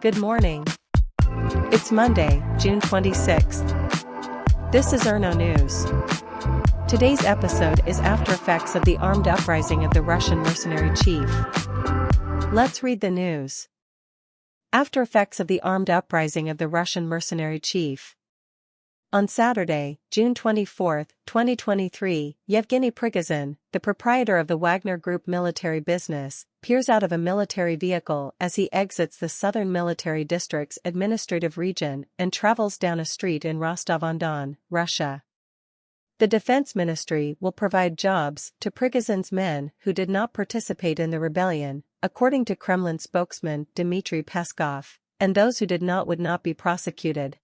Good morning. It's Monday, June 26th. This is Oernoe News. Today's episode is Aftereffects of the armed uprising of the Russian mercenary chief. Let's read the news. Aftereffects of the armed uprising of the Russian mercenary chief. On Saturday, June 24, 2023, Yevgeny Prigozhin, the proprietor of the Wagner Group military business, peers out of a military vehicle as he exits the Southern Military District's administrative region and travels down a street in Rostov-on-Don, Russia. The Defense Ministry will provide jobs to Prigozhin's men who did not participate in the rebellion, according to Kremlin spokesman Dmitry Peskov, and those who did not would not be prosecuted.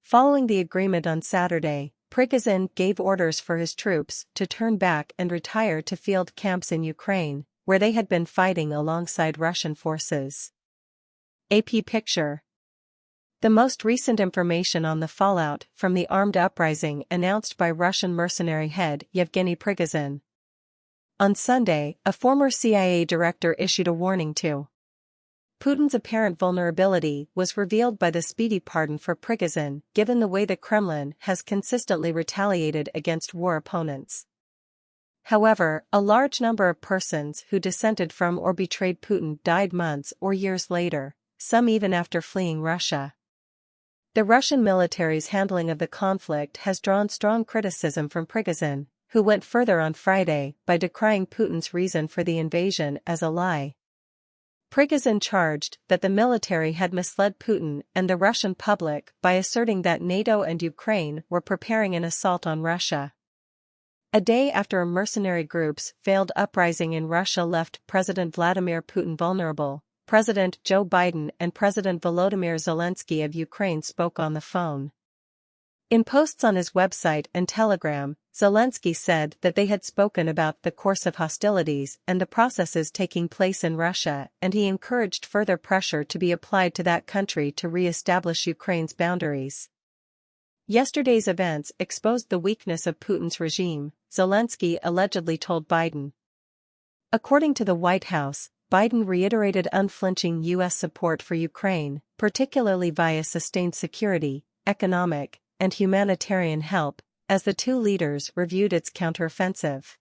Following the agreement on Saturday, Prigozhin gave orders for his troops to turn back and retire to field camps in Ukraine, where they had been fighting alongside Russian forces. AP picture. The most recent information on the fallout from the armed uprising announced by Russian mercenary head Yevgeny Prigozhin. On Sunday, a former CIA director issued a warning to Putin's apparent vulnerability was revealed by the speedy pardon for Prigozhin, given the way the Kremlin has consistently retaliated against war opponents. However, a large number of persons who dissented from or betrayed Putin died months or years later, some even after fleeing Russia. The Russian military's handling of the conflict has drawn strong criticism from Prigozhin, who went further on Friday by decrying Putin's reason for the invasion as a lie. Prigozhin charged that the military had misled Putin and the Russian public by asserting that NATO and Ukraine were preparing an assault on Russia. A day after a mercenary group's failed uprising in Russia left President Vladimir Putin vulnerable, President Joe Biden and President Volodymyr Zelensky of Ukraine spoke on the phone. In posts on his website and Telegram, Zelensky said that they had spoken about the course of hostilities and the processes taking place in Russia, and he encouraged further pressure to be applied to that country to re-establish Ukraine's boundaries. Yesterday's events exposed the weakness of Putin's regime, Zelensky allegedly told Biden. According to the White House, Biden reiterated unflinching U.S. support for Ukraine, particularly via sustained security, economic, and humanitarian help, as the two leaders reviewed its counteroffensive.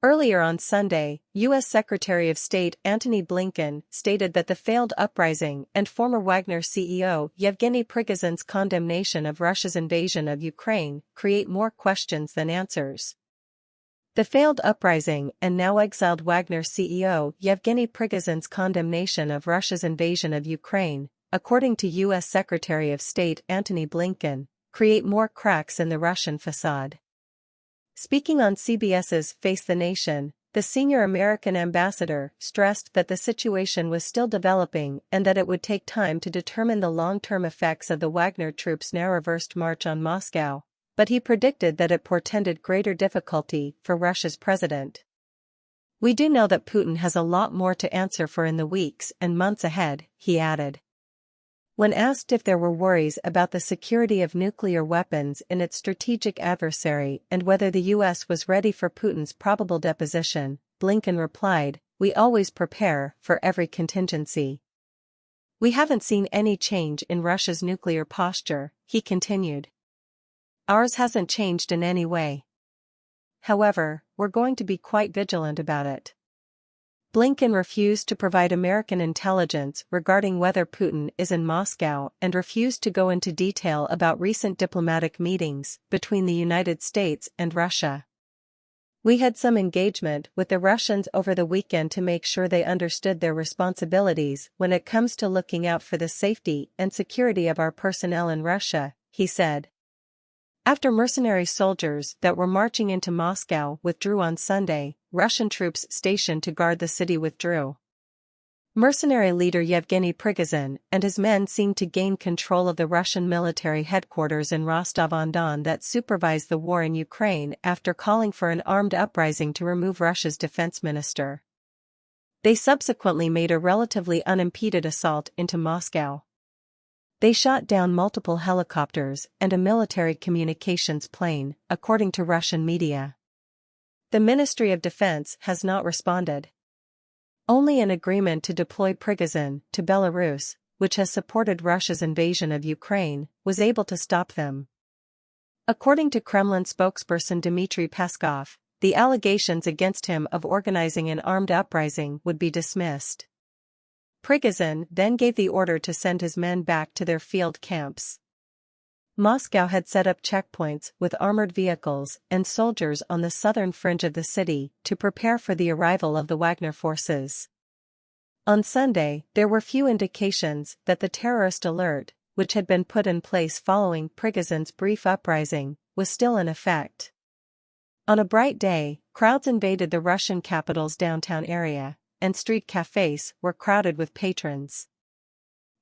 Earlier on Sunday, U.S. Secretary of State Antony Blinken stated that the failed uprising and former Wagner CEO Yevgeny Prigozhin's condemnation of Russia's invasion of Ukraine create more questions than answers. The failed uprising and now exiled Wagner CEO Yevgeny Prigozhin's condemnation of Russia's invasion of Ukraine, according to U.S. Secretary of State Antony Blinken, create more cracks in the Russian facade. Speaking on CBS's Face the Nation, the senior American ambassador stressed that the situation was still developing and that it would take time to determine the long-term effects of the Wagner troops' now-reversed march on Moscow, but he predicted that it portended greater difficulty for Russia's president. "We do know that Putin has a lot more to answer for in the weeks and months ahead," he added. When asked if there were worries about the security of nuclear weapons in its strategic adversary and whether the U.S. was ready for Putin's probable deposition, Blinken replied, "We always prepare for every contingency. We haven't seen any change in Russia's nuclear posture," he continued. "Ours hasn't changed in any way. However, we're going to be quite vigilant about it." Blinken refused to provide American intelligence regarding whether Putin is in Moscow and refused to go into detail about recent diplomatic meetings between the United States and Russia. "We had some engagement with the Russians over the weekend to make sure they understood their responsibilities when it comes to looking out for the safety and security of our personnel in Russia," he said. After mercenary soldiers that were marching into Moscow withdrew on Sunday, Russian troops stationed to guard the city withdrew. Mercenary leader Yevgeny Prigozhin and his men seemed to gain control of the Russian military headquarters in Rostov-on-Don that supervised the war in Ukraine after calling for an armed uprising to remove Russia's defense minister. They subsequently made a relatively unimpeded assault into Moscow. They shot down multiple helicopters and a military communications plane, according to Russian media. The Ministry of Defense has not responded. Only an agreement to deploy Prigozhin to Belarus, which has supported Russia's invasion of Ukraine, was able to stop them. According to Kremlin spokesperson Dmitry Peskov, the allegations against him of organizing an armed uprising would be dismissed. Prigozhin then gave the order to send his men back to their field camps. Moscow had set up checkpoints with armored vehicles and soldiers on the southern fringe of the city to prepare for the arrival of the Wagner forces. On Sunday, there were few indications that the terrorist alert, which had been put in place following Prigozhin's brief uprising, was still in effect. On a bright day, crowds invaded the Russian capital's downtown area, and street cafes were crowded with patrons.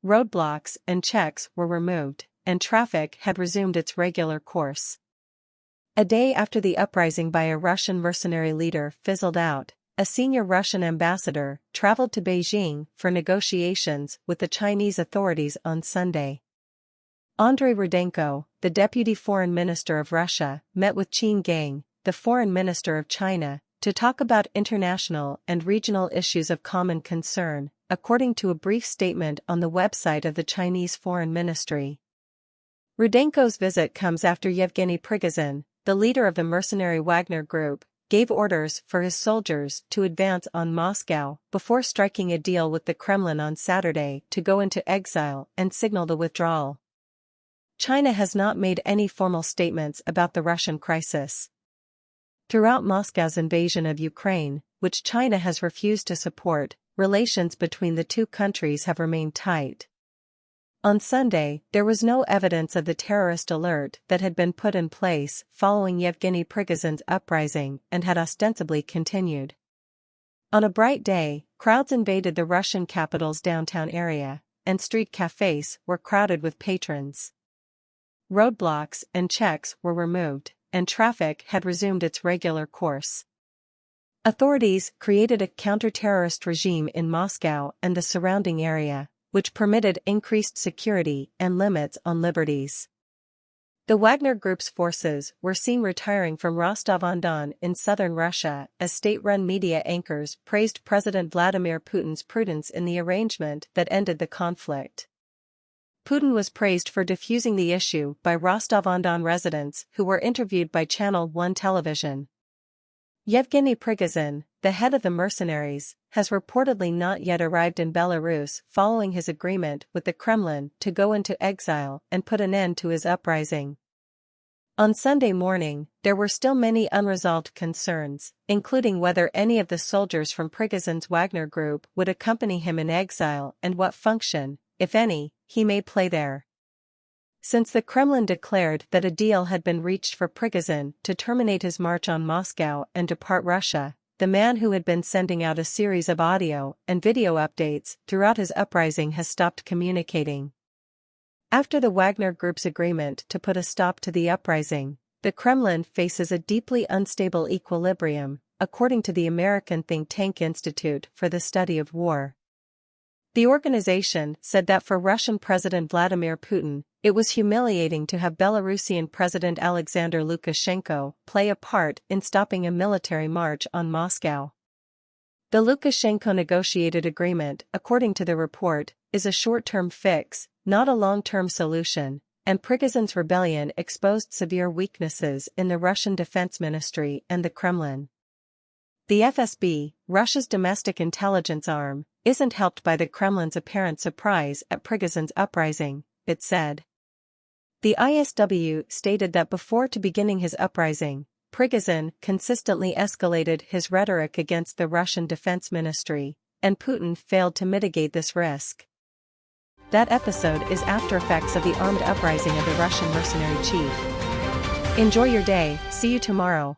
Roadblocks and checks were removed, and traffic had resumed its regular course. A day after the uprising by a Russian mercenary leader fizzled out, a senior Russian ambassador traveled to Beijing for negotiations with the Chinese authorities on Sunday. Andrei Rudenko, the deputy foreign minister of Russia, met with Qin Gang, the foreign minister of China, to talk about international and regional issues of common concern, according to a brief statement on the website of the Chinese Foreign Ministry. Rudenko's visit comes after Yevgeny Prigozhin, the leader of the mercenary Wagner Group, gave orders for his soldiers to advance on Moscow before striking a deal with the Kremlin on Saturday to go into exile and signal the withdrawal. China has not made any formal statements about the Russian crisis. Throughout Moscow's invasion of Ukraine, which China has refused to support, relations between the two countries have remained tight. On Sunday, there was no evidence of the terrorist alert that had been put in place following Yevgeny Prigozhin's uprising and had ostensibly continued. On a bright day, crowds invaded the Russian capital's downtown area, and street cafes were crowded with patrons. Roadblocks and checks were removed, and traffic had resumed its regular course. Authorities created a counter-terrorist regime in Moscow and the surrounding area, which permitted increased security and limits on liberties. The Wagner Group's forces were seen retiring from Rostov-on-Don in southern Russia as state-run media anchors praised President Vladimir Putin's prudence in the arrangement that ended the conflict. Putin was praised for defusing the issue by Rostov-on-Don residents who were interviewed by Channel 1 television. Yevgeny Prigozhin, the head of the mercenaries, has reportedly not yet arrived in Belarus following his agreement with the Kremlin to go into exile and put an end to his uprising. On Sunday morning, there were still many unresolved concerns, including whether any of the soldiers from Prigozhin's Wagner Group would accompany him in exile and what function, if any, he may play there. Since the Kremlin declared that a deal had been reached for Prigozhin to terminate his march on Moscow and depart Russia, the man who had been sending out a series of audio and video updates throughout his uprising has stopped communicating. After the Wagner Group's agreement to put a stop to the uprising, the Kremlin faces a deeply unstable equilibrium, according to the American think tank Institute for the Study of War. The organization said that for Russian President Vladimir Putin, it was humiliating to have Belarusian President Alexander Lukashenko play a part in stopping a military march on Moscow. The Lukashenko-negotiated agreement, according to the report, is a short-term fix, not a long-term solution, and Prigozhin's rebellion exposed severe weaknesses in the Russian Defense Ministry and the Kremlin. The FSB, Russia's domestic intelligence arm, isn't helped by the Kremlin's apparent surprise at Prigozhin's uprising, it said. The ISW stated that before beginning his uprising, Prigozhin consistently escalated his rhetoric against the Russian Defense Ministry, and Putin failed to mitigate this risk. That episode is Aftereffects of the armed uprising of the Russian mercenary chief. Enjoy your day, see you tomorrow.